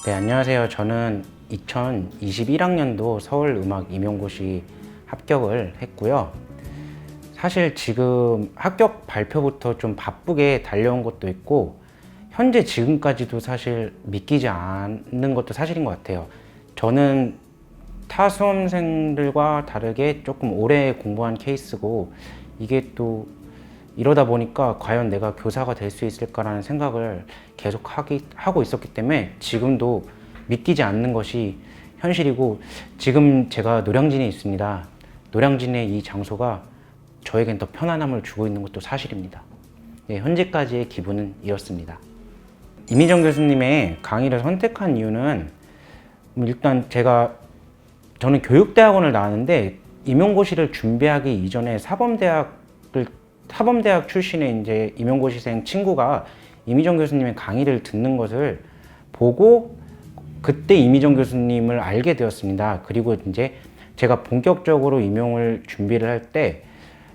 네, 안녕하세요. 저는 2021학년도 서울음악임용고시 합격을 했고요. 사실 지금 합격 발표부터 좀 바쁘게 달려온 것도 있고, 현재 지금까지도 사실 믿기지 않는 것도 사실인 것 같아요. 저는 타 수험생들과 다르게 조금 오래 공부한 케이스고, 이게 또 이러다 보니까 과연 내가 교사가 될 수 있을까라는 생각을 계속 하고 있었기 때문에 지금도 믿기지 않는 것이 현실이고, 지금 제가 노량진에 있습니다. 노량진의 이 장소가 저에겐 더 편안함을 주고 있는 것도 사실입니다. 네, 현재까지의 기분은 이렇습니다. 이미정 교수님의 강의를 선택한 이유는 일단 저는 교육대학원을 나왔는데 임용고시를 준비하기 이전에 사범대학 출신의 이제 임용고시생 친구가 이미정 교수님의 강의를 듣는 것을 보고 그때 이미정 교수님을 알게 되었습니다. 그리고 이제 제가 본격적으로 임용을 준비를 할 때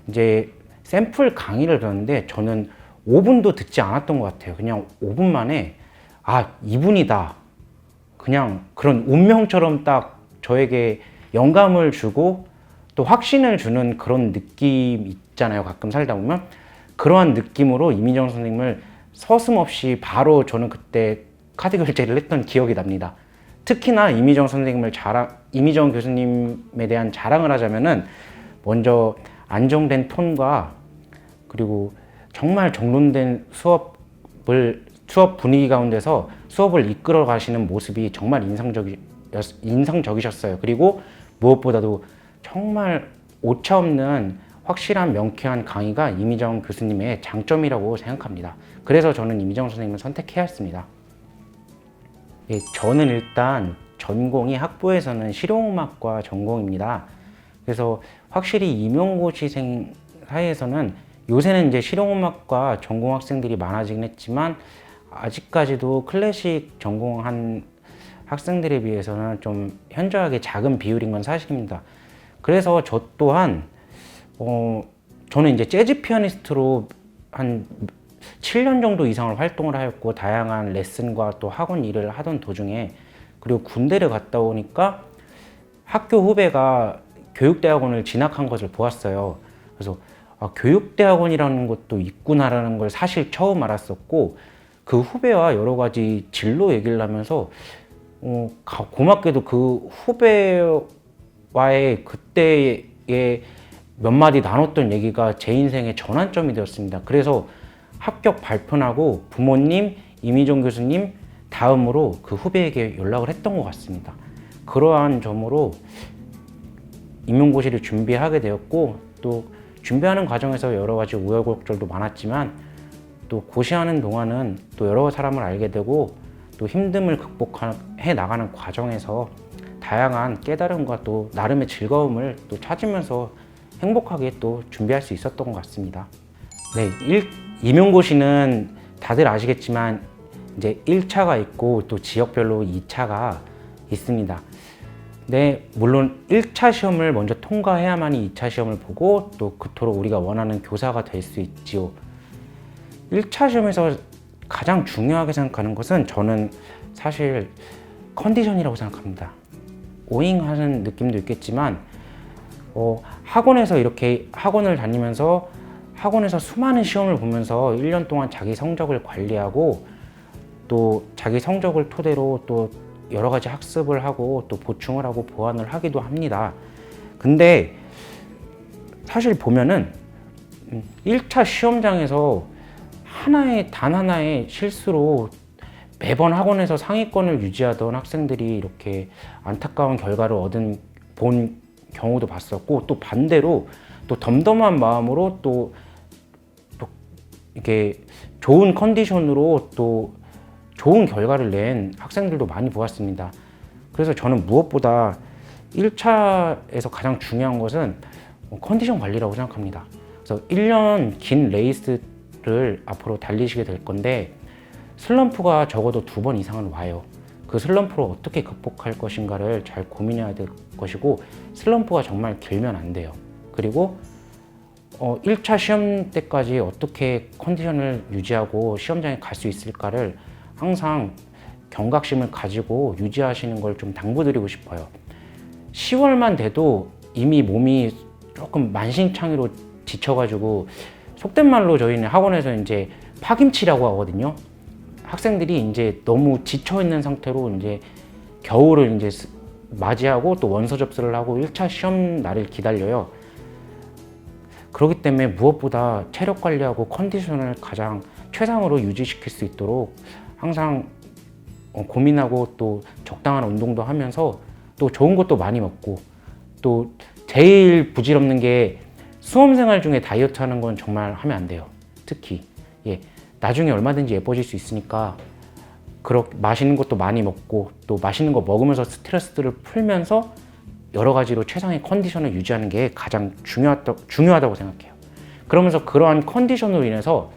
이제 샘플 강의를 들었는데 저는 5분도 듣지 않았던 것 같아요. 그냥 5분 만에 이분이다. 그냥 그런 운명처럼 딱 저에게 영감을 주고 또 확신을 주는 그런 느낌 있잖아요. 가끔 살다 보면 그러한 느낌으로 이미정 선생님을 서슴없이 바로 저는 그때 카드 결제를 했던 기억이 납니다. 특히나 이미정 교수님에 대한 자랑을 하자면은 먼저 안정된 톤과 그리고 정말 정돈된 수업 분위기 가운데서 수업을 이끌어 가시는 모습이 정말 인상적이셨어요. 그리고 무엇보다도 정말 오차없는 확실한 명쾌한 강의가 이미정 교수님의 장점이라고 생각합니다. 그래서 저는 이미정 선생님을 선택해야 했습니다. 예, 저는 일단 전공이 학부에서는 실용음악과 전공입니다. 그래서 확실히 임용고시생 사이에서는 요새는 이제 실용음악과 전공 학생들이 많아지긴 했지만 아직까지도 클래식 전공한 학생들에 비해서는 좀 현저하게 작은 비율인 건 사실입니다. 그래서 저 또한 저는 이제 재즈 피아니스트로 한 7년 정도 이상을 활동을 하였고 다양한 레슨과 또 학원 일을 하던 도중에 그리고 군대를 갔다 오니까 학교 후배가 교육대학원을 진학한 것을 보았어요. 그래서 교육대학원이라는 것도 있구나라는 걸 사실 처음 알았었고 그 후배와 여러 가지 진로 얘기를 하면서 고맙게도 그 후배와의 그때의 몇 마디 나눴던 얘기가 제 인생의 전환점이 되었습니다. 그래서 합격 발표하고 부모님, 이미정 교수님 다음으로 그 후배에게 연락을 했던 것 같습니다. 그러한 점으로 임용고시를 준비하게 되었고 또 준비하는 과정에서 여러 가지 우여곡절도 많았지만 또 고시하는 동안은 또 여러 사람을 알게 되고 또 힘듦을 극복해 나가는 과정에서 다양한 깨달음과 또 나름의 즐거움을 또 찾으면서 행복하게 또 준비할 수 있었던 것 같습니다. 네, 임용고시는 다들 아시겠지만 이제 1차가 있고 또 지역별로 2차가 있습니다. 네, 물론 1차 시험을 먼저 통과해야만이 2차 시험을 보고 또 그토록 우리가 원하는 교사가 될 수 있지요. 1차 시험에서 가장 중요하게 생각하는 것은 저는 사실 컨디션이라고 생각합니다. 오잉하는 느낌도 있겠지만 학원에서 이렇게 학원을 다니면서 학원에서 수많은 시험을 보면서 1년 동안 자기 성적을 관리하고 또 자기 성적을 토대로 또 여러 가지 학습을 하고 또 보충을 하고 보완을 하기도 합니다. 근데 사실 보면은 1차 시험장에서 단 하나의 실수로 매번 학원에서 상위권을 유지하던 학생들이 이렇게 안타까운 결과를 본 경우도 봤었고 또 반대로 또 덤덤한 마음으로 또 이렇게 좋은 컨디션으로 또 좋은 결과를 낸 학생들도 많이 보았습니다. 그래서 저는 무엇보다 1차에서 가장 중요한 것은 컨디션 관리라고 생각합니다. 그래서 1년 긴 레이스를 앞으로 달리시게 될 건데 슬럼프가 적어도 2번 이상은 와요. 그 슬럼프를 어떻게 극복할 것인가를 잘 고민해야 될 것이고 슬럼프가 정말 길면 안 돼요. 그리고 1차 시험 때까지 어떻게 컨디션을 유지하고 시험장에 갈 수 있을까를 항상 경각심을 가지고 유지하시는 걸 좀 당부드리고 싶어요. 10월만 돼도 이미 몸이 조금 만신창이로 지쳐가지고 속된 말로 저희는 학원에서 이제 파김치라고 하거든요. 학생들이 이제 너무 지쳐 있는 상태로 이제 겨울을 이제 맞이하고 또 원서 접수를 하고 1차 시험 날을 기다려요. 그렇기 때문에 무엇보다 체력 관리하고 컨디션을 가장 최상으로 유지시킬 수 있도록 항상 고민하고 또 적당한 운동도 하면서 또 좋은 것도 많이 먹고 또 제일 부질없는 게 수험생활 중에 다이어트 하는 건 정말 하면 안 돼요. 특히 나중에 얼마든지 예뻐질 수 있으니까 그렇게 맛있는 것도 많이 먹고 또 맛있는 거 먹으면서 스트레스를 풀면서 여러 가지로 최상의 컨디션을 유지하는 게 가장 중요하다고 생각해요. 그러면서 그러한 컨디션으로 인해서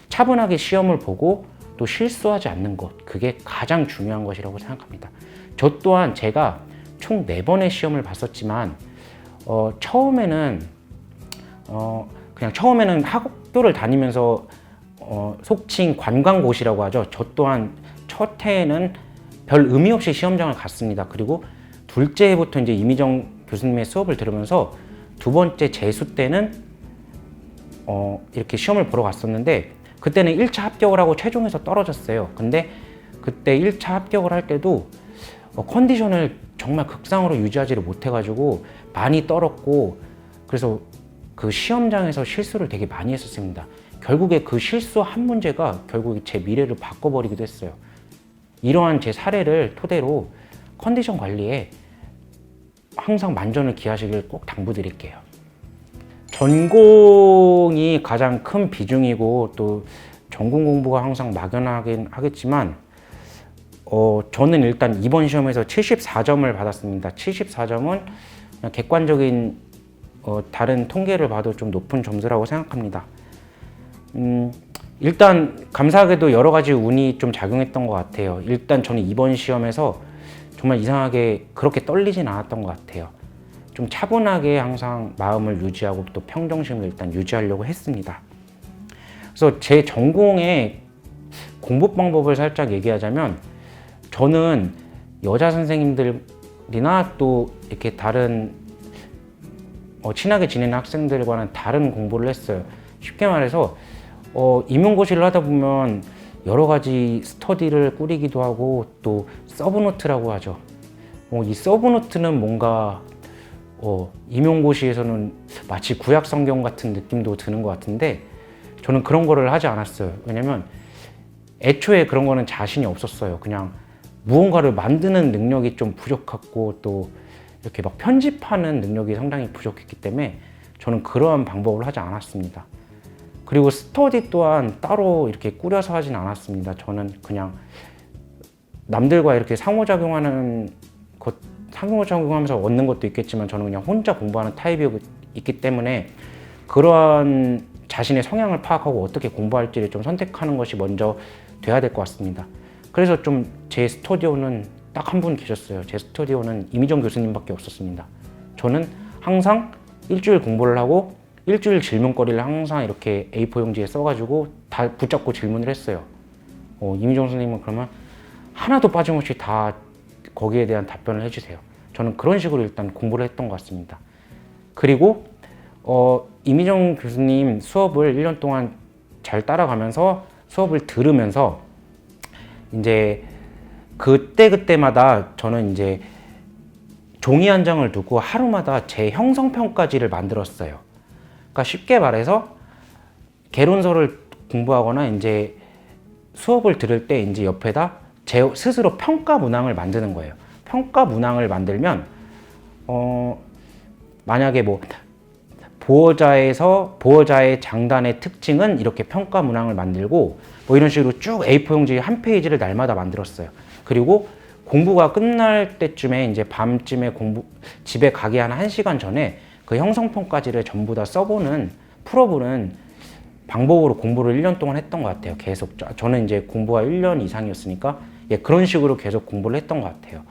차분하게 시험을 보고 또 실수하지 않는 것, 그게 가장 중요한 것이라고 생각합니다. 저 또한 제가 총 4번의 시험을 봤었지만 처음에는 학교를 다니면서 속칭 관광고시라고 하죠. 저 또한 첫 해에는 별 의미 없이 시험장을 갔습니다. 그리고 둘째 해부터 이제 이미정 교수님의 수업을 들으면서 두 번째 재수 때는 이렇게 시험을 보러 갔었는데 그때는 1차 합격을 하고 최종에서 떨어졌어요. 근데 그때 1차 합격을 할 때도 컨디션을 정말 극상으로 유지하지를 못해가지고 많이 떨었고 그래서 그 시험장에서 실수를 되게 많이 했었습니다. 결국에 그 실수 한 문제가 결국에 제 미래를 바꿔버리기도 했어요. 이러한 제 사례를 토대로 컨디션 관리에 항상 만전을 기하시길 꼭 당부드릴게요. 전공이 가장 큰 비중이고 또 전공 공부가 항상 막연하긴 하겠지만 저는 일단 이번 시험에서 74점을 받았습니다. 74점은 그냥 객관적인 다른 통계를 봐도 좀 높은 점수라고 생각합니다. 일단 감사하게도 여러 가지 운이 좀 작용했던 것 같아요. 일단 저는 이번 시험에서 정말 이상하게 그렇게 떨리진 않았던 것 같아요. 좀 차분하게 항상 마음을 유지하고 또 평정심을 일단 유지하려고 했습니다. 그래서 제 전공의 공부 방법을 살짝 얘기하자면 저는 여자 선생님들이나 또 이렇게 다른 친하게 지내는 학생들과는 다른 공부를 했어요. 쉽게 말해서 임용고시를 하다 보면 여러 가지 스터디를 꾸리기도 하고 또 서브노트라고 하죠. 이 서브노트는 뭔가 임용고시에서는 마치 구약 성경 같은 느낌도 드는 것 같은데 저는 그런 거를 하지 않았어요. 왜냐면 애초에 그런 거는 자신이 없었어요. 그냥 무언가를 만드는 능력이 좀 부족했고 또 이렇게 막 편집하는 능력이 상당히 부족했기 때문에 저는 그러한 방법을 하지 않았습니다. 그리고 스터디 또한 따로 이렇게 꾸려서 하진 않았습니다. 저는 그냥 남들과 이렇게 상호작용하면서 얻는 것도 있겠지만 저는 그냥 혼자 공부하는 타입이기 때문에 그러한 자신의 성향을 파악하고 어떻게 공부할지를 좀 선택하는 것이 먼저 돼야 될 것 같습니다. 그래서 좀 제 스터디오는 딱 한 분 계셨어요. 제 스터디오는 이미정 교수님밖에 없었습니다. 저는 항상 일주일 공부를 하고 일주일 질문거리를 항상 이렇게 A4 용지에 써가지고 다 붙잡고 질문을 했어요. 이미정 선생님은 그러면 하나도 빠짐없이 다 거기에 대한 답변을 해주세요. 저는 그런 식으로 일단 공부를 했던 것 같습니다. 그리고 이미정 교수님 수업을 1년 동안 잘 따라가면서 수업을 들으면서 이제 그때마다 저는 이제 종이 한 장을 두고 하루마다 제 형성평가지를 만들었어요. 그러니까 쉽게 말해서 개론서를 공부하거나 이제 수업을 들을 때 이제 옆에다 제 스스로 평가 문항을 만드는 거예요. 평가 문항을 만들면 만약에 뭐 보호자의 장단의 특징은 이렇게 평가 문항을 만들고 뭐 이런 식으로 쭉 A4 용지 한 페이지를 날마다 만들었어요. 그리고 공부가 끝날 때쯤에 이제 밤쯤에 집에 가기 한 1시간 전에 그 형성평가지를 전부 다 풀어보는 방법으로 공부를 1년 동안 했던 것 같아요. 계속. 저는 이제 공부가 1년 이상이었으니까 그런 식으로 계속 공부를 했던 것 같아요.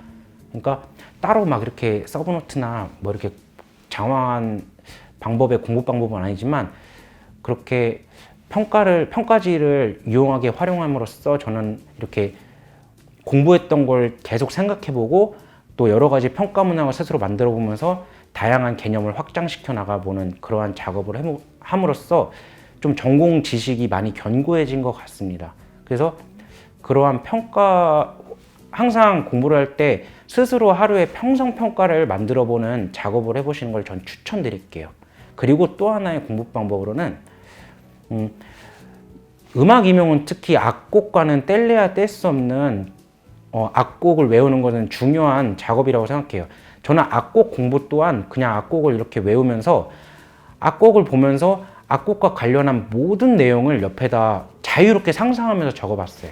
그러니까 따로 막 이렇게 서브노트나 뭐 이렇게 장황한 방법의 공부 방법은 아니지만 그렇게 평가지를 유용하게 활용함으로써 저는 이렇게 공부했던 걸 계속 생각해보고 또 여러 가지 평가 문항을 스스로 만들어 보면서 다양한 개념을 확장시켜 나가보는 그러한 작업을 함으로써 좀 전공 지식이 많이 견고해진 것 같습니다. 그래서 그러한 평가, 항상 공부를 할 때 스스로 하루에 평성평가를 만들어 보는 작업을 해보시는 걸 전 추천드릴게요. 그리고 또 하나의 공부 방법으로는 음악 임용은 특히 악곡과는 뗄래야 뗄 수 없는 악곡을 외우는 것은 중요한 작업이라고 생각해요. 저는 악곡 공부 또한 그냥 악곡을 이렇게 외우면서 악곡을 보면서 악곡과 관련한 모든 내용을 옆에다 자유롭게 상상하면서 적어봤어요.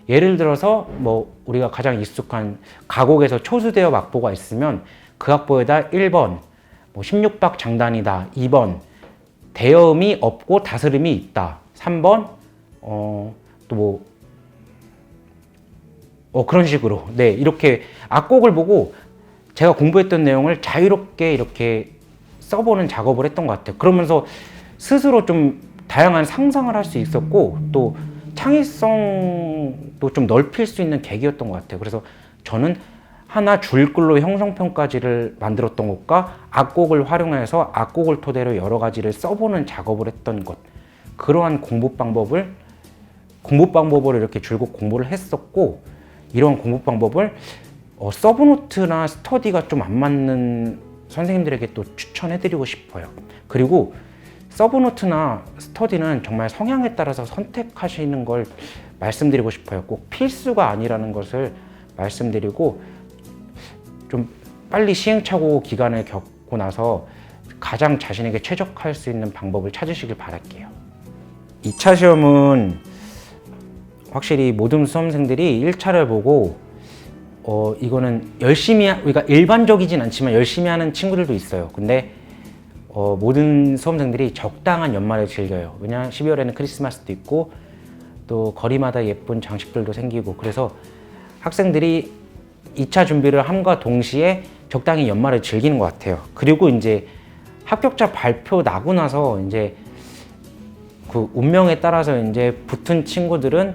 예를 들어서 뭐 우리가 가장 익숙한 가곡에서 초수대엽 악보가 있으면 그 악보에다 1번 뭐 16박 장단이다, 2번 대여음이 없고 다스름이 있다, 3번 또 뭐 그런 식으로 네 이렇게 악곡을 보고 제가 공부했던 내용을 자유롭게 이렇게 써보는 작업을 했던 것 같아요. 그러면서 스스로 좀 다양한 상상을 할 수 있었고 또 창의성도 좀 넓힐 수 있는 계기였던 것 같아요. 그래서 저는 하나 줄글로 형성평가지를 만들었던 것과 악곡을 활용해서 악곡을 토대로 여러 가지를 써보는 작업을 했던 것, 그러한 공부 방법을 이렇게 줄곧 공부를 했었고, 이러한 공부 방법을 서브노트나 스터디가 좀 안 맞는 선생님들에게 또 추천해드리고 싶어요. 그리고 서브노트나 스터디는 정말 성향에 따라서 선택하시는 걸 말씀드리고 싶어요. 꼭 필수가 아니라는 것을 말씀드리고 좀 빨리 시행착오 기간을 겪고 나서 가장 자신에게 최적화할 수 있는 방법을 찾으시길 바랄게요. 2차 시험은 확실히 모든 수험생들이 1차를 보고 이거는 열심히 그러니까 일반적이진 않지만 열심히 하는 친구들도 있어요. 근데 모든 수험생들이 적당한 연말을 즐겨요. 왜냐 12월에는 크리스마스도 있고 또 거리마다 예쁜 장식들도 생기고, 그래서 학생들이 2차 준비를 함과 동시에 적당히 연말을 즐기는 것 같아요. 그리고 이제 합격자 발표 나고 나서 이제 그 운명에 따라서 이제 붙은 친구들이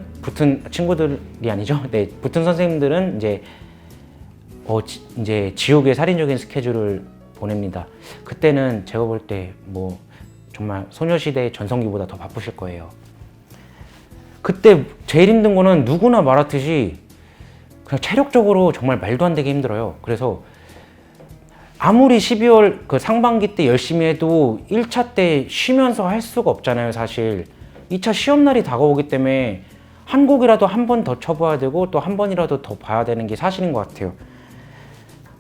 아니죠. 네, 붙은 선생님들은 이제 지옥의 살인적인 스케줄을 보냅니다. 그때는 제가 볼 때 뭐 정말 소녀시대 전성기보다 더 바쁘실 거예요. 그때 제일 힘든 거는 누구나 말하듯이 그냥 체력적으로 정말 말도 안 되게 힘들어요. 그래서 아무리 12월 그 상반기 때 열심히 해도 1차 때 쉬면서 할 수가 없잖아요, 사실. 2차 시험날이 다가오기 때문에 한 곡이라도 한 번 더 쳐봐야 되고 또 한 번이라도 더 봐야 되는 게 사실인 것 같아요.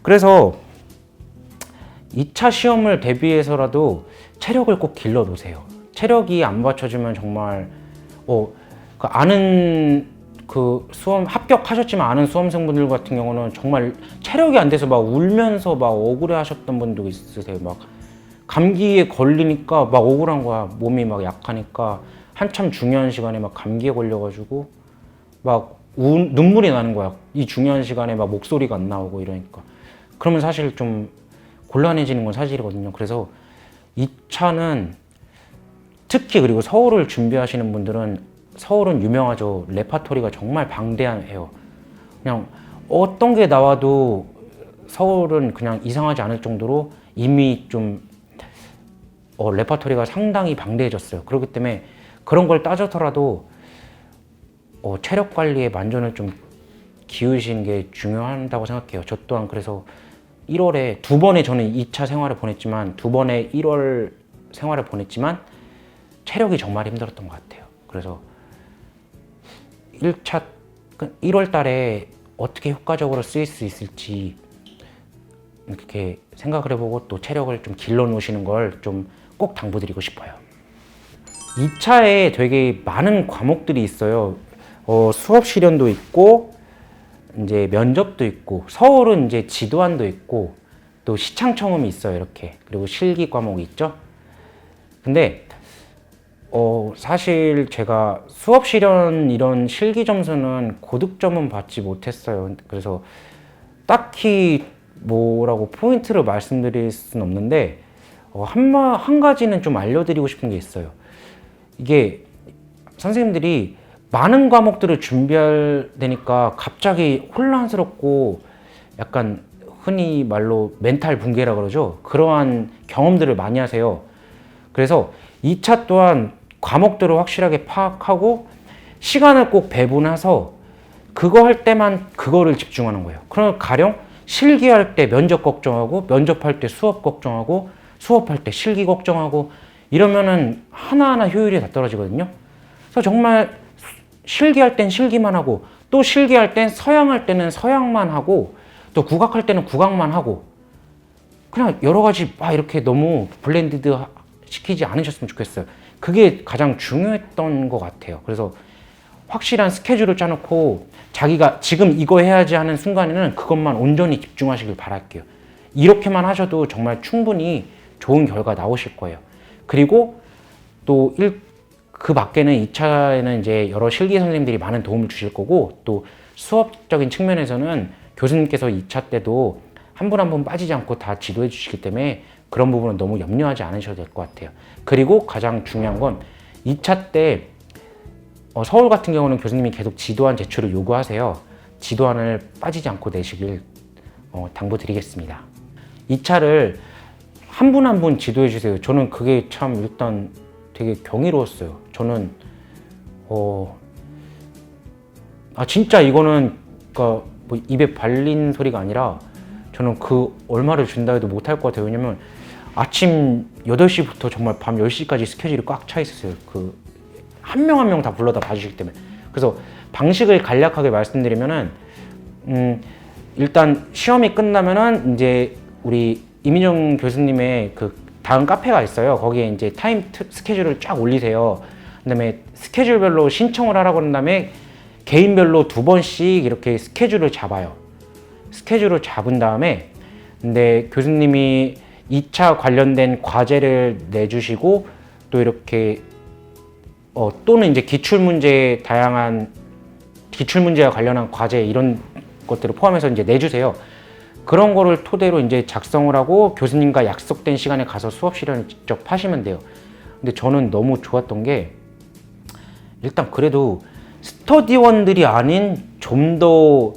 그래서 2차 시험을 대비해서라도 체력을 꼭 길러 놓으세요. 체력이 안 받쳐주면 정말 수험 합격하셨지만 아는 수험생분들 같은 경우는 정말 체력이 안 돼서 막 울면서 막 억울해 하셨던 분도 있으세요. 막 감기에 걸리니까 막 억울한 거야. 몸이 막 약하니까 한참 중요한 시간에 막 감기에 걸려가지고 막 눈물이 나는 거야. 이 중요한 시간에 막 목소리가 안 나오고 이러니까. 그러면 사실 좀 곤란해지는 건 사실이거든요. 그래서 2차는 특히, 그리고 서울을 준비하시는 분들은 서울은 유명하죠. 레파토리가 정말 방대해요. 그냥 어떤 게 나와도 서울은 그냥 이상하지 않을 정도로 이미 좀 레파토리가 상당히 방대해졌어요. 그렇기 때문에 그런 걸 따져서라도 체력 관리에 만전을 좀 기울이시는 게 중요하다고 생각해요. 저 또한 그래서 1월에 2번의 저는 2차 생활을 보냈지만 2번의 1월 생활을 보냈지만 체력이 정말 힘들었던 것 같아요. 그래서 1차 1월 달에 어떻게 효과적으로 쓰일 수 있을지 이렇게 생각을 해보고 또 체력을 좀 길러 놓으시는 걸 좀 꼭 당부드리고 싶어요. 2차에 되게 많은 과목들이 있어요. 수업 실연도 있고 이제 면접도 있고, 서울은 이제 지도안도 있고 또 시창 청음이 있어요. 이렇게. 그리고 실기 과목이 있죠. 근데 사실 제가 수업 실연 이런 실기 점수는 고득점은 받지 못했어요. 그래서 딱히 뭐라고 포인트를 말씀드릴 수는 없는데 한 가지는 좀 알려드리고 싶은 게 있어요. 이게 선생님들이 많은 과목들을 준비할 되니까 갑자기 혼란스럽고 약간 흔히 말로 멘탈 붕괴라 그러죠. 그러한 경험들을 많이 하세요. 그래서 2차 또한 과목들을 확실하게 파악하고 시간을 꼭 배분해서 그거 할 때만 그거를 집중하는 거예요. 그럼 가령 실기할 때 면접 걱정하고 면접할 때 수업 걱정하고 수업할 때 실기 걱정하고 이러면은 하나하나 효율이 다 떨어지거든요. 그래서 정말 실기할 땐 실기만 하고 또 실기할 땐 서양할 때는 서양만 하고 또 국악할 때는 국악만 하고 그냥 여러 가지 막 이렇게 너무 블렌디드 시키지 않으셨으면 좋겠어요. 그게 가장 중요했던 것 같아요. 그래서 확실한 스케줄을 짜놓고 자기가 지금 이거 해야지 하는 순간에는 그것만 온전히 집중하시길 바랄게요. 이렇게만 하셔도 정말 충분히 좋은 결과 나오실 거예요. 그리고 또 그 밖에는 2차에는 이제 여러 실기 선생님들이 많은 도움을 주실 거고 또 수업적인 측면에서는 교수님께서 2차 때도 한 분 한 분 빠지지 않고 다 지도해 주시기 때문에 그런 부분은 너무 염려하지 않으셔도 될 것 같아요. 그리고 가장 중요한 건 2차 때 서울 같은 경우는 교수님이 계속 지도안 제출을 요구하세요. 지도안을 빠지지 않고 내시길 당부드리겠습니다. 2차를 한 분 한 분 지도해 주세요. 저는 그게 참 일단 되게 경이로웠어요. 저는 진짜 이거는 그러니까 뭐 입에 발린 소리가 아니라 저는 그 얼마를 준다 해도 못할 것 같아요. 왜냐면 아침 8시부터 정말 밤 10시까지 스케줄이 꽉 차 있었어요. 그 한 명 한 명 다 불러다 봐주시기 때문에. 그래서 방식을 간략하게 말씀드리면은 일단 시험이 끝나면은 이제 우리 이민정 교수님의 그 다음 카페가 있어요. 거기에 이제 타임 스케줄을 쫙 올리세요. 그다음에 스케줄별로 신청을 하라고 한 다음에 개인별로 2번씩 이렇게 스케줄을 잡아요. 스케줄을 잡은 다음에 근데 교수님이 2차 관련된 과제를 내주시고 또 이렇게 또는 이제 다양한 기출문제와 관련한 과제 이런 것들을 포함해서 이제 내주세요. 그런 거를 토대로 이제 작성을 하고 교수님과 약속된 시간에 가서 수업 실현을 직접 하시면 돼요. 근데 저는 너무 좋았던 게 일단 그래도 스터디원들이 아닌 좀 더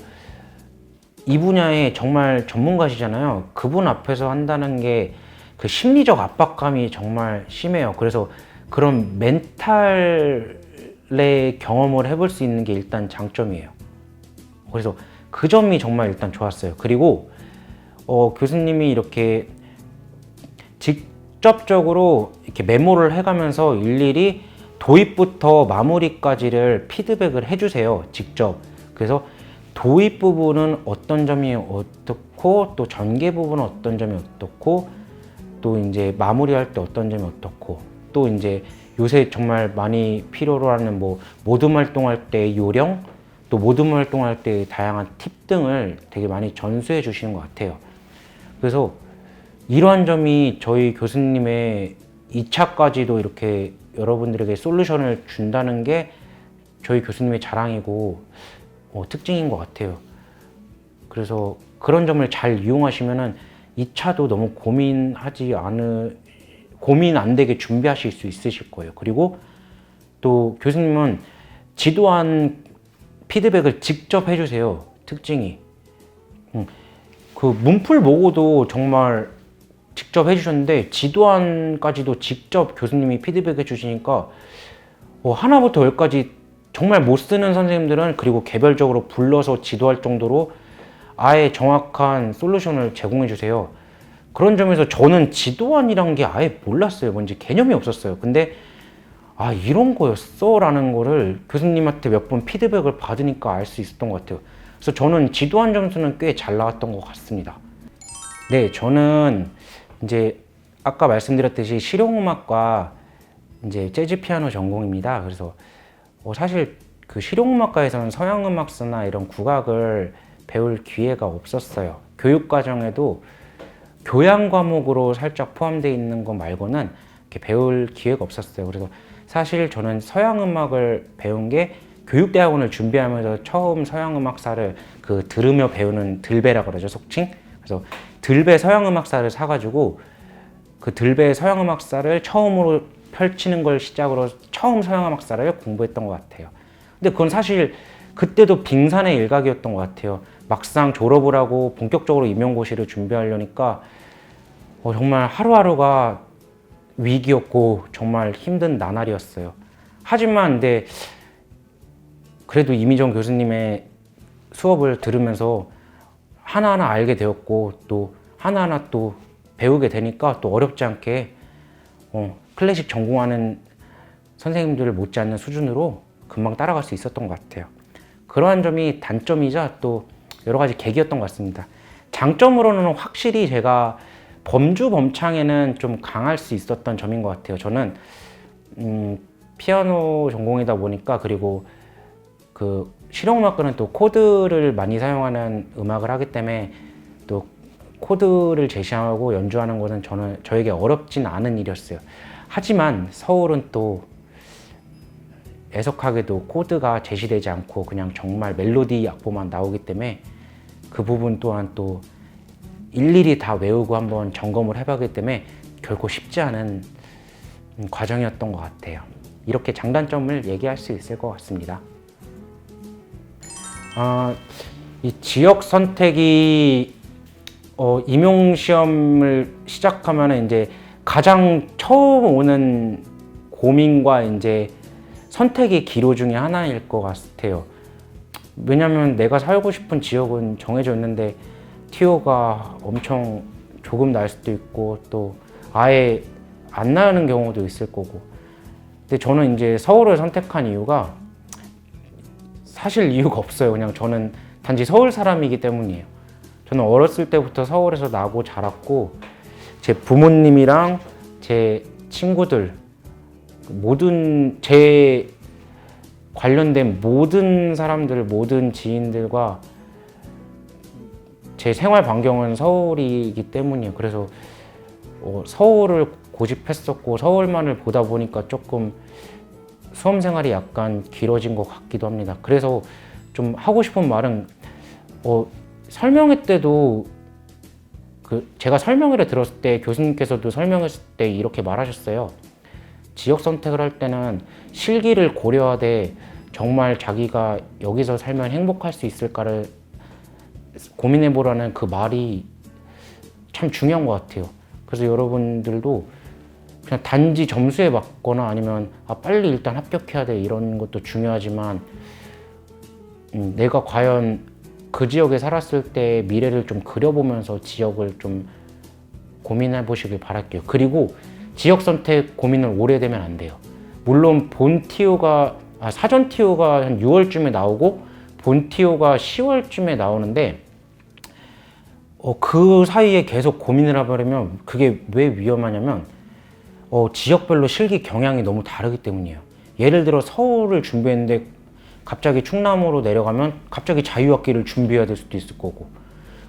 이 분야에 정말 전문가시잖아요. 그분 앞에서 한다는 게 그 심리적 압박감이 정말 심해요. 그래서 그런 멘탈의 경험을 해볼 수 있는 게 일단 장점이에요. 그래서 그 점이 정말 일단 좋았어요. 그리고 교수님이 이렇게 직접적으로 이렇게 메모를 해가면서 일일이 도입부터 마무리까지를 피드백을 해주세요. 직접. 그래서 도입 부분은 어떤 점이 어떻고 또 전개 부분은 어떤 점이 어떻고 또 이제 마무리할 때 어떤 점이 어떻고 또 이제 요새 정말 많이 필요로 하는 뭐 모둠 활동할 때 요령 또 모둠 활동할 때 다양한 팁 등을 되게 많이 전수해 주시는 것 같아요. 그래서 이러한 점이 저희 교수님의 2차까지도 이렇게 여러분들에게 솔루션을 준다는 게 저희 교수님의 자랑이고 특징인 것 같아요. 그래서 그런 점을 잘 이용하시면은 2차도 너무 고민 안 되게 준비하실 수 있으실 거예요. 그리고 또 교수님은 지도안 피드백을 직접 해주세요. 특징이. 그 문풀 보고도 정말 직접 해주셨는데 지도안까지도 직접 교수님이 피드백 해주시니까 하나부터 열까지 정말 못 쓰는 선생님들은 그리고 개별적으로 불러서 지도할 정도로 아예 정확한 솔루션을 제공해 주세요. 그런 점에서 저는 지도안이란 게 아예 몰랐어요. 뭔지 개념이 없었어요. 근데 이런 거였어 라는 거를 교수님한테 몇 번 피드백을 받으니까 알 수 있었던 것 같아요. 그래서 저는 지도안 점수는 꽤 잘 나왔던 것 같습니다. 네, 저는 이제 아까 말씀드렸듯이 실용음악과 이제 재즈 피아노 전공입니다. 그래서 사실 그 실용음악과에서는 서양음악사나 이런 국악을 배울 기회가 없었어요. 교육 과정에도 교양 과목으로 살짝 포함되어 있는 것 말고는 이렇게 배울 기회가 없었어요. 그래서 사실 저는 서양음악을 배운 게 교육대학원을 준비하면서 처음 서양음악사를 들으며 배우는 들배라 그러죠, 속칭. 그래서 들배 서양음악사를 사가지고 그 들배 서양음악사를 처음으로 펼치는 걸 시작으로 처음 서양음악사를 공부했던 것 같아요. 근데 그건 사실 그때도 빙산의 일각이었던 것 같아요. 막상 졸업을 하고 본격적으로 임용고시를 준비하려니까 정말 하루하루가 위기였고 정말 힘든 나날이었어요. 하지만 근데 그래도 이미정 교수님의 수업을 들으면서 하나하나 알게 되었고 또 하나하나 또 배우게 되니까 또 어렵지 않게 클래식 전공하는 선생님들을 못지않는 수준으로 금방 따라갈 수 있었던 것 같아요. 그러한 점이 단점이자 또 여러 가지 계기였던 것 같습니다. 장점으로는 확실히 제가 범주범창에는 좀 강할 수 있었던 점인 것 같아요. 저는 피아노 전공이다 보니까 그리고 그 실용음악과는 또 코드를 많이 사용하는 음악을 하기 때문에 또 코드를 제시하고 연주하는 것은 저에게 어렵진 않은 일이었어요. 하지만 서울은 또 애석하게도 코드가 제시되지 않고 그냥 정말 멜로디 악보만 나오기 때문에 그 부분 또한 또 일일이 다 외우고 한번 점검을 해봤기 때문에 결코 쉽지 않은 과정이었던 것 같아요. 이렇게 장단점을 얘기할 수 있을 것 같습니다. 이 지역 선택이 임용시험을 시작하면 이제 가장 처음 오는 고민과 이제 선택의 기로 중에 하나일 것 같아요. 왜냐면 내가 살고 싶은 지역은 정해져 있는데 티오가 엄청 조금 날 수도 있고 또 아예 안 나는 경우도 있을 거고. 근데 저는 이제 서울을 선택한 이유가 사실 이유가 없어요. 그냥 저는 단지 서울 사람이기 때문이에요. 저는 어렸을 때부터 서울에서 나고 자랐고 제 부모님이랑 제 친구들 모든 제 관련된 모든 사람들, 모든 지인들과 제 생활 반경은 서울이기 때문이에요. 그래서 서울을 고집했었고 서울만을 보다 보니까 조금 수험 생활이 약간 길어진 것 같기도 합니다. 그래서 좀 하고 싶은 말은 설명회 때도 제가 설명회를 들었을 때 교수님께서도 설명했을 때 이렇게 말하셨어요. 지역 선택을 할 때는 실기를 고려하되 정말 자기가 여기서 살면 행복할 수 있을까를 고민해보라는 그 말이 참 중요한 것 같아요. 그래서 여러분들도 그냥 단지 점수에 맞거나 아니면 빨리 일단 합격해야 돼 이런 것도 중요하지만 내가 과연 그 지역에 살았을 때 미래를 좀 그려보면서 지역을 좀 고민해 보시길 바랄게요. 그리고 지역 선택 고민을 오래되면 안 돼요. 물론 사전 TO가 한 6월쯤에 나오고 본 TO가 10월쯤에 나오는데 그 사이에 계속 고민을 해버리면 그게 왜 위험하냐면 지역별로 실기 경향이 너무 다르기 때문이에요. 예를 들어 서울을 준비했는데 갑자기 충남으로 내려가면 갑자기 자유학기를 준비해야 될 수도 있을 거고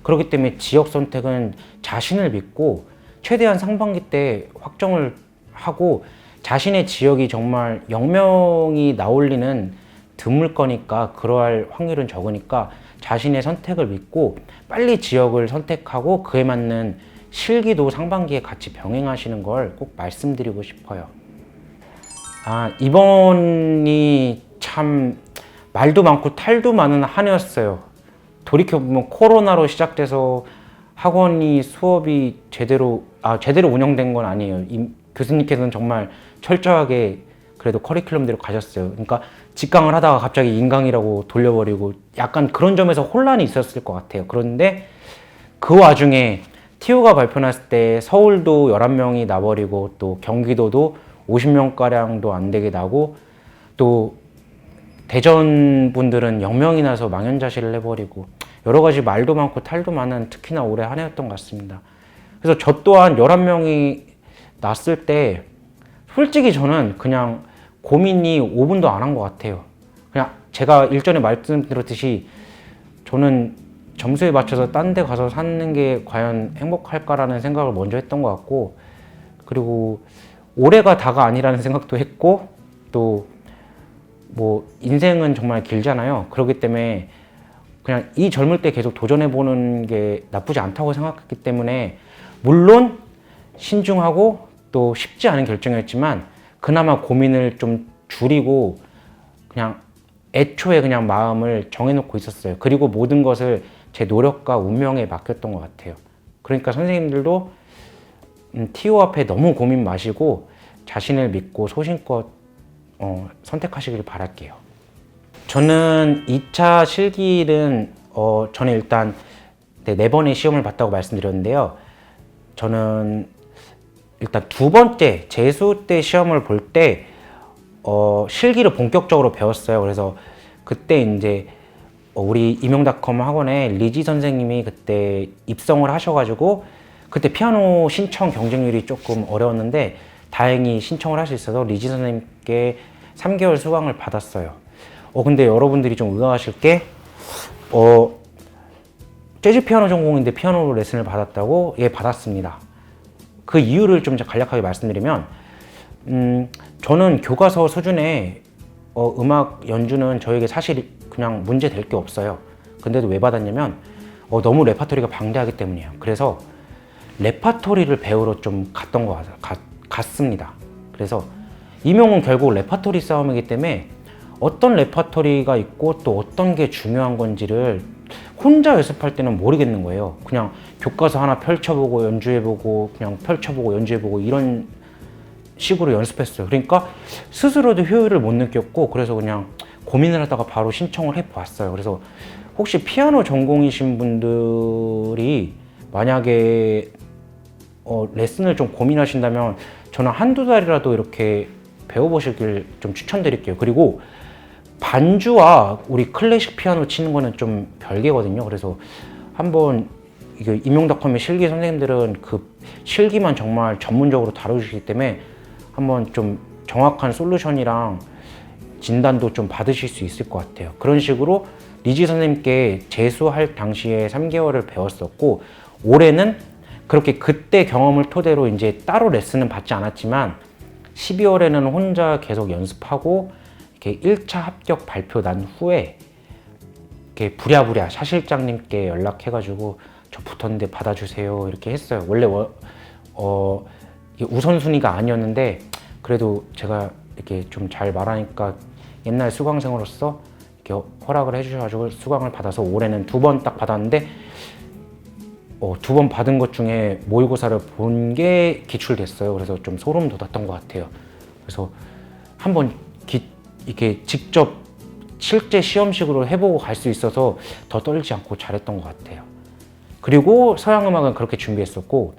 그렇기 때문에 지역 선택은 자신을 믿고 최대한 상반기 때 확정을 하고 자신의 지역이 정말 영명이 나올 리는 드물 거니까 그러할 확률은 적으니까 자신의 선택을 믿고 빨리 지역을 선택하고 그에 맞는 실기도 상반기에 같이 병행하시는 걸 꼭 말씀드리고 싶어요. 이번이 참 말도 많고 탈도 많은 한 해였어요. 돌이켜보면 코로나로 시작돼서 학원이 수업이 제대로 운영된 건 아니에요. 교수님께서는 정말 철저하게 그래도 커리큘럼대로 가셨어요. 그러니까 직강을 하다가 갑자기 인강이라고 돌려버리고 약간 그런 점에서 혼란이 있었을 것 같아요. 그런데 그 와중에 TO가 발표났을 때 서울도 11명이 나버리고 또 경기도도 50명가량도 안 되게 나고 또 대전 분들은 0명이 나서 망연자실을 해버리고 여러 가지 말도 많고 탈도 많은 특히나 올해 한 해였던 것 같습니다. 그래서 저 또한 11명이 났을 때 솔직히 저는 그냥 고민이 5분도 안 한 것 같아요. 그냥 제가 일전에 말씀드렸듯이 저는 점수에 맞춰서 딴 데 가서 사는 게 과연 행복할까라는 생각을 먼저 했던 것 같고 그리고 올해가 다가 아니라는 생각도 했고 또 뭐 인생은 정말 길잖아요. 그렇기 때문에 그냥 이 젊을 때 계속 도전해보는 게 나쁘지 않다고 생각했기 때문에 물론 신중하고 또 쉽지 않은 결정이었지만 그나마 고민을 좀 줄이고 그냥 애초에 그냥 마음을 정해놓고 있었어요. 그리고 모든 것을 제 노력과 운명에 맡겼던 것 같아요. 그러니까 선생님들도 TO 앞에 너무 고민 마시고 자신을 믿고 소신껏 선택하시길 바랄게요. 저는 2차 실기는 저는 일단 네 번의 시험을 봤다고 말씀드렸는데요. 저는 일단 두 번째 재수 때 시험을 볼 때 실기를 본격적으로 배웠어요. 그래서 그때 이제 우리 임용닷컴 학원에 리지 선생님이 그때 입성을 하셔가지고 그때 피아노 신청 경쟁률이 조금 어려웠는데 다행히 신청을 할 수 있어서 리지 선생님께 3개월 수강을 받았어요. 근데 여러분들이 좀 의아하실 게 재즈 피아노 전공인데 피아노 레슨을 받았다고? 예, 받았습니다. 그 이유를 좀 간략하게 말씀드리면 저는 교과서 수준의 음악 연주는 저에게 사실 그냥 문제 될 게 없어요. 근데도 왜 받았냐면 너무 레파토리가 방대하기 때문이에요. 그래서 레파토리를 배우러 좀 갔습니다. 그래서 임용은 결국 레파토리 싸움이기 때문에 어떤 레파토리가 있고 또 어떤 게 중요한 건지를 혼자 연습할 때는 모르겠는 거예요. 그냥 교과서 하나 펼쳐보고 연주해보고 그냥 펼쳐보고 연주해보고 이런 식으로 연습했어요. 그러니까 스스로도 효율을 못 느꼈고 그래서 그냥 고민을 하다가 바로 신청을 해봤어요. 그래서 혹시 피아노 전공이신 분들이 만약에 레슨을 좀 고민하신다면 저는 한두 달이라도 이렇게 배워보시길 좀 추천드릴게요. 그리고 반주와 우리 클래식 피아노 치는 거는 좀 별개거든요. 그래서 한번 이게 임용닷컴의 실기 선생님들은 그 실기만 정말 전문적으로 다루시기 때문에 한번 좀 정확한 솔루션이랑 진단도 좀 받으실 수 있을 것 같아요. 그런 식으로 리지 선생님께 재수할 당시에 3개월을 배웠었고 올해는 그렇게 그때 경험을 토대로 이제 따로 레슨은 받지 않았지만 12월에는 혼자 계속 연습하고 이렇게 1차 합격 발표 난 후에 이렇게 부랴부랴 샤 실장님께 연락해가지고 저 붙었는데 받아주세요 이렇게 했어요. 원래 이게 우선순위가 아니었는데 그래도 제가 이렇게 좀 잘 말하니까 옛날 수강생으로서 이렇게 허락을 해주셔가지고 수강을 받아서 올해는 2번 딱 받았는데 2번 받은 것 중에 모의고사를 본 게 기출됐어요. 그래서 좀 소름 돋았던 것 같아요. 그래서 한번 이렇게 직접 실제 시험식으로 해보고 갈 수 있어서 더 떨지 않고 잘했던 것 같아요. 그리고 서양음악은 그렇게 준비했었고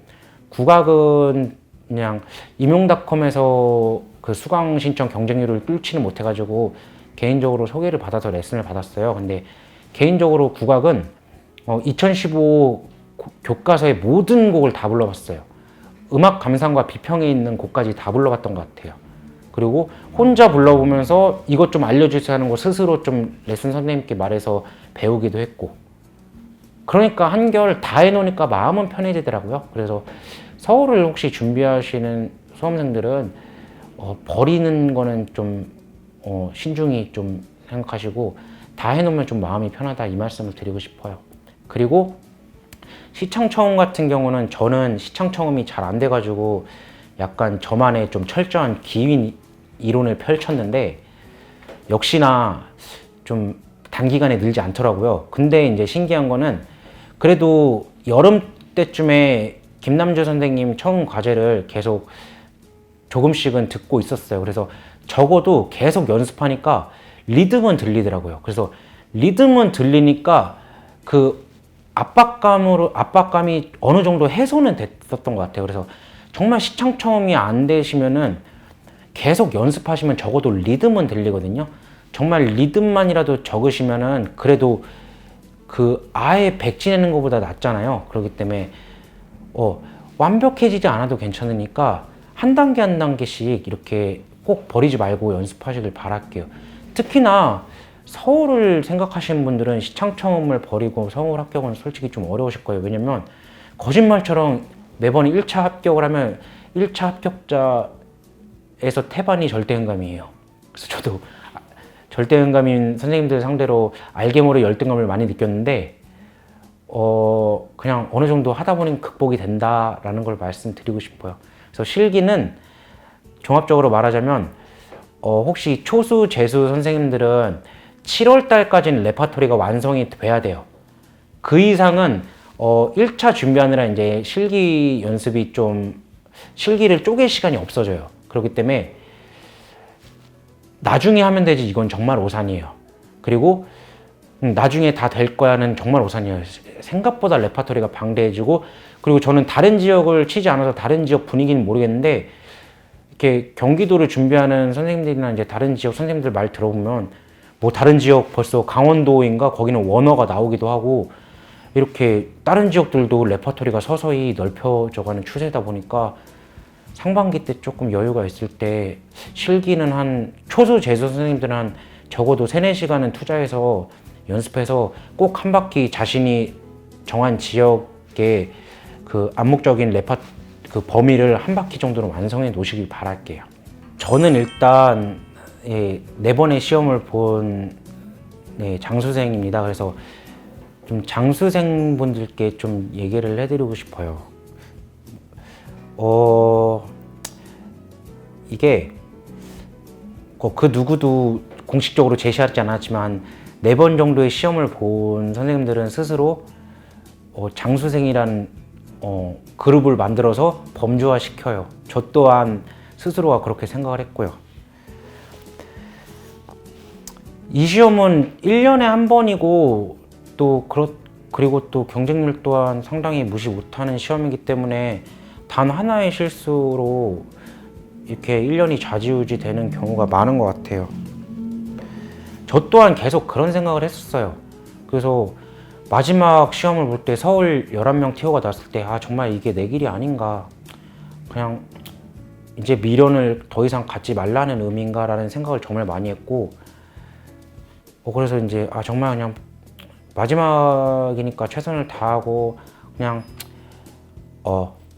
국악은 그냥 임용닷컴에서 그 수강 신청 경쟁률을 뚫지는 못해가지고 개인적으로 소개를 받아서 레슨을 받았어요. 근데 개인적으로 국악은 2015 교과서의 모든 곡을 다 불러봤어요. 음악 감상과 비평에 있는 곡까지 다 불러봤던 것 같아요. 그리고 혼자 불러보면서 이것 좀 알려주세요 하는 거 스스로 좀 레슨 선생님께 말해서 배우기도 했고 그러니까 한결 다 해놓으니까 마음은 편해지더라고요. 그래서 서울을 혹시 준비하시는 수험생들은 버리는 거는 좀 신중히 좀 생각하시고 다 해놓으면 좀 마음이 편하다 이 말씀을 드리고 싶어요. 그리고 시창청음 같은 경우는 저는 시창청음이 잘 안 돼가지고 약간 저만의 좀 철저한 기윈 이론을 펼쳤는데 역시나 좀 단기간에 늘지 않더라고요. 근데 이제 신기한 거는 그래도 여름 때쯤에 김남주 선생님 청음 과제를 계속 조금씩은 듣고 있었어요. 그래서 적어도 계속 연습하니까 리듬은 들리더라고요. 그래서 리듬은 들리니까 그 압박감이 어느 정도 해소는 됐었던 것 같아요. 그래서 정말 시창청음이 안 되시면은 계속 연습하시면 적어도 리듬은 들리거든요. 정말 리듬만이라도 적으시면은 그래도 그 아예 백지내는 것보다 낫잖아요. 그렇기 때문에 완벽해지지 않아도 괜찮으니까 한 단계 한 단계씩 이렇게 꼭 버리지 말고 연습하시길 바랄게요. 특히나 서울을 생각하시는 분들은 시창청음을 버리고 서울 합격은 솔직히 좀 어려우실 거예요. 왜냐면 거짓말처럼 매번 1차 합격을 하면 1차 합격자에서 태반이 절대응감이에요. 그래서 저도 절대응감인 선생님들 상대로 알게 모르게 열등감을 많이 느꼈는데 그냥 어느 정도 하다 보니 극복이 된다라는 걸 말씀드리고 싶어요. 그래서 실기는 종합적으로 말하자면 혹시 초수, 재수 선생님들은 7월 달까지는 레파토리가 완성이 돼야 돼요. 그 이상은 1차 준비하느라 이제 실기 연습이 좀 실기를 쪼갤 시간이 없어져요. 그렇기 때문에 나중에 하면 되지 이건 정말 오산이에요. 그리고 나중에 다 될 거야는 정말 오산이에요. 생각보다 레파토리가 방대해지고, 그리고 저는 다른 지역을 치지 않아서 다른 지역 분위기는 모르겠는데, 이렇게 경기도를 준비하는 선생님들이나 이제 다른 지역 선생님들 말 들어보면 뭐 다른 지역 벌써 강원도인가 거기는 원어가 나오기도 하고, 이렇게 다른 지역들도 레파토리가 서서히 넓혀져가는 추세다 보니까 상반기 때 조금 여유가 있을 때 실기는 한 초수 재수 선생님들은 한 적어도 3-4시간은 투자해서 연습해서 꼭 한 바퀴 자신이 정한 지역의 그 암묵적인 그 범위를 한 바퀴 정도는 완성해 놓으시길 바랄게요. 저는 일단 4번의 시험을 본 장수생입니다. 그래서 좀 장수생분들께 좀 얘기를 해드리고 싶어요. 이게 그 누구도 공식적으로 제시하지 않았지만 4번 정도의 시험을 본 선생님들은 스스로 장수생이라는 그룹을 만들어서 범주화 시켜요. 저 또한 스스로가 그렇게 생각을 했고요. 이 시험은 1년에 한 번이고 그리고 또 경쟁률 또한 상당히 무시 못하는 시험이기 때문에 단 하나의 실수로 이렇게 1년이 좌지우지 되는 경우가 많은 것 같아요. 저 또한 계속 그런 생각을 했었어요. 그래서 마지막 시험을 볼 때 서울 11명 티오가 났을 때 정말 이게 내 길이 아닌가, 그냥 이제 미련을 더 이상 갖지 말라는 의미인가 라는 생각을 정말 많이 했고, 그래서 이제 정말 그냥 마지막이니까 최선을 다하고 그냥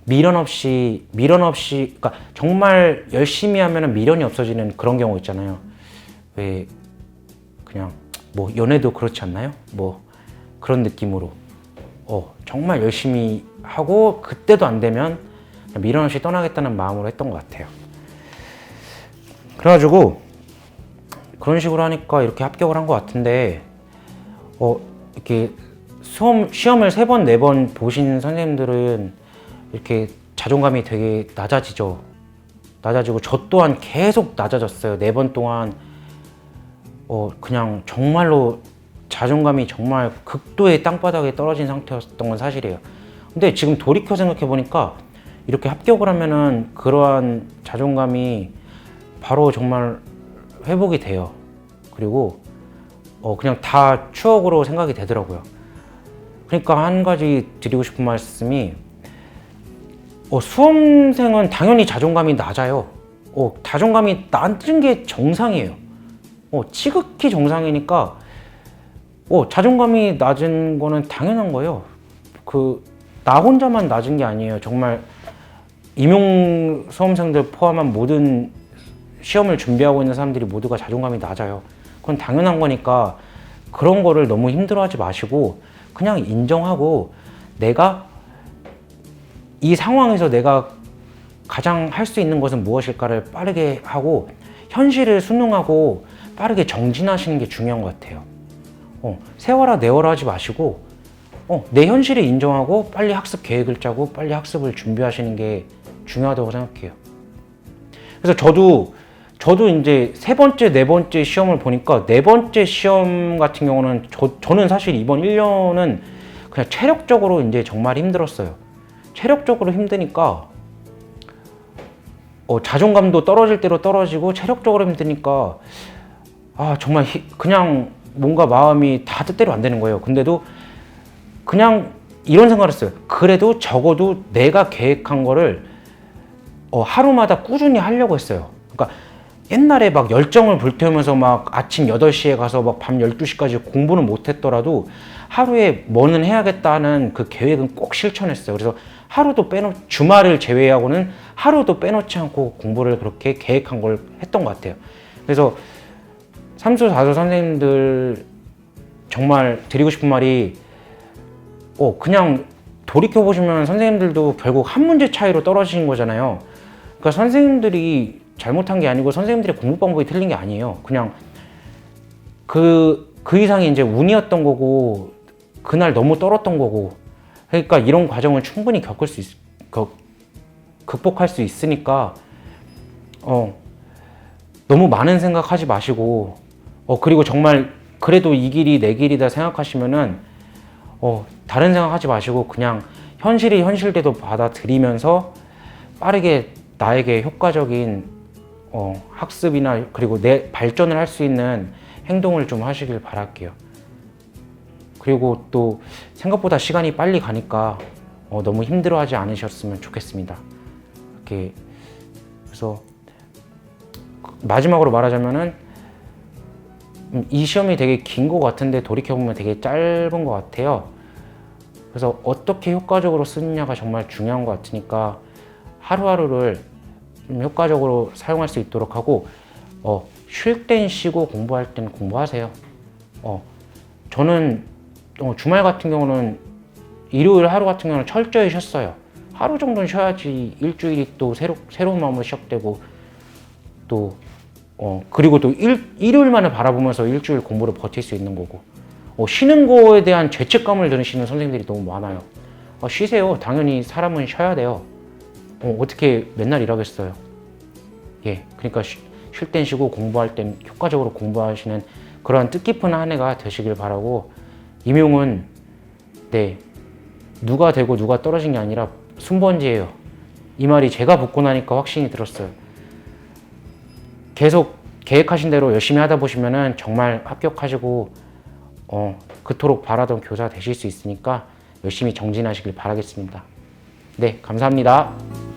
미련 없이 그러니까 정말 열심히 하면 미련이 없어지는 그런 경우 있잖아요. 왜 그냥 뭐 연애도 그렇지 않나요? 뭐 그런 느낌으로 정말 열심히 하고 그때도 안 되면 미련 없이 떠나겠다는 마음으로 했던 것 같아요. 그래가지고 그런 식으로 하니까 이렇게 합격을 한 것 같은데, 이렇게 시험을 3번, 4번 보신 선생님들은 이렇게 자존감이 되게 낮아지죠. 낮아지고 저 또한 계속 낮아졌어요. 4번 동안 그냥 정말로 자존감이 정말 극도의 땅바닥에 떨어진 상태였던 건 사실이에요. 근데 지금 돌이켜 생각해 보니까 이렇게 합격을 하면은 그러한 자존감이 바로 정말 회복이 돼요. 그리고 그냥 다 추억으로 생각이 되더라고요. 그러니까 한 가지 드리고 싶은 말씀이, 수험생은 당연히 자존감이 낮아요. 자존감이 낮은 게 정상이에요. 지극히 정상이니까 자존감이 낮은 거는 당연한 거예요. 나 혼자만 낮은 게 아니에요. 정말 임용 수험생들 포함한 모든 시험을 준비하고 있는 사람들이 모두가 자존감이 낮아요. 그건 당연한 거니까 그런 거를 너무 힘들어하지 마시고 그냥 인정하고, 내가 이 상황에서 내가 가장 할 수 있는 것은 무엇일까를 빠르게 하고 현실을 순응하고 빠르게 정진하시는 게 중요한 것 같아요. 세워라 내워라 하지 마시고 내 현실을 인정하고 빨리 학습 계획을 짜고 빨리 학습을 준비하시는 게 중요하다고 생각해요. 그래서 저도 이제 3번째, 4번째 시험을 보니까 4번째 시험 같은 경우는 저는 사실 이번 1년은 그냥 체력적으로 이제 정말 힘들었어요. 체력적으로 힘드니까 자존감도 떨어질 대로 떨어지고 체력적으로 힘드니까 정말 그냥 뭔가 마음이 다 뜻대로 안 되는 거예요. 근데도 그냥 이런 생각을 했어요. 그래도 적어도 내가 계획한 거를 하루마다 꾸준히 하려고 했어요. 그러니까 옛날에 막 열정을 불태우면서 막 아침 8시에 가서 막 밤 12시까지 공부는 못했더라도 하루에 뭐는 해야겠다는 그 계획은 꼭 실천했어요. 그래서 주말을 제외하고는 하루도 빼놓지 않고 공부를 그렇게 계획한 걸 했던 것 같아요. 그래서 3수, 4수 선생님들 정말 드리고 싶은 말이, 그냥 돌이켜보시면 선생님들도 결국 한 문제 차이로 떨어지신 거잖아요. 그러니까 선생님들이 잘못한 게 아니고 선생님들의 공부 방법이 틀린 게 아니에요. 그냥 그 이상이 이제 운이었던 거고, 그날 너무 떨었던 거고, 그러니까 이런 과정을 충분히 극복할 수 있으니까, 너무 많은 생각하지 마시고, 그리고 정말 그래도 이 길이 내 길이다 생각하시면은, 다른 생각하지 마시고, 그냥 현실이 현실대로 받아들이면서 빠르게 나에게 효과적인 학습이나 그리고 내 발전을 할 수 있는 행동을 좀 하시길 바랄게요. 그리고 또 생각보다 시간이 빨리 가니까 너무 힘들어하지 않으셨으면 좋겠습니다. 이렇게 그래서 마지막으로 말하자면은 이 시험이 되게 긴 것 같은데 돌이켜보면 되게 짧은 것 같아요. 그래서 어떻게 효과적으로 쓰느냐가 정말 중요한 것 같으니까 하루하루를 효과적으로 사용할 수 있도록 하고, 쉴 땐 쉬고 공부할 땐 공부하세요. 저는 주말 같은 경우는 일요일 하루 같은 경우는 철저히 쉬었어요. 하루 정도는 쉬어야지 일주일이 또 새로운 마음으로 시작되고, 또 그리고 또 일요일만을 바라보면서 일주일 공부를 버틸 수 있는 거고, 쉬는 거에 대한 죄책감을 느끼시는 선생님들이 너무 많아요. 쉬세요. 당연히 사람은 쉬어야 돼요. 어떻게 맨날 일하겠어요. 예, 그러니까 쉴 땐 쉬고 공부할 땐 효과적으로 공부하시는 그런 뜻깊은 한 해가 되시길 바라고, 임용은 누가 되고 누가 떨어진 게 아니라 순번지예요. 이 말이 제가 붙고 나니까 확신이 들었어요. 계속 계획하신 대로 열심히 하다 보시면은 정말 합격하시고 그토록 바라던 교사 되실 수 있으니까 열심히 정진하시길 바라겠습니다. 네, 감사합니다.